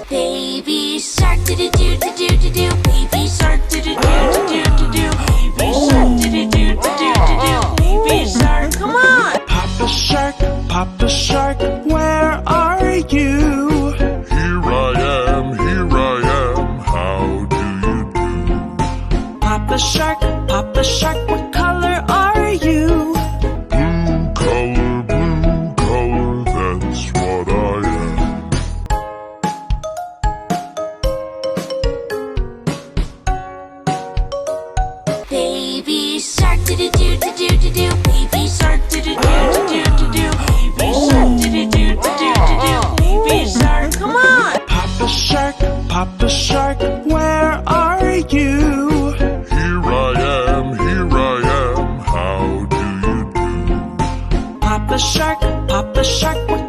Baby shark, do-do-do-do-do-do-do. Baby shark, do-do-do-do-do-do. Baby shark, do-do-do-do-do-do. Baby shark, come on! Papa Shark, where are you? Here I am, how do you do? Papa Shark, what color are you? Blue color, that's what I am. Baby shark, do-do-do-do-do-do. Baby shark, do-do-do-do-do-do. Baby shark, do-do-do-do-do-do. Baby shark, come on! Papa Shark, where are you? Here I am, how do you do? Papa Shark, what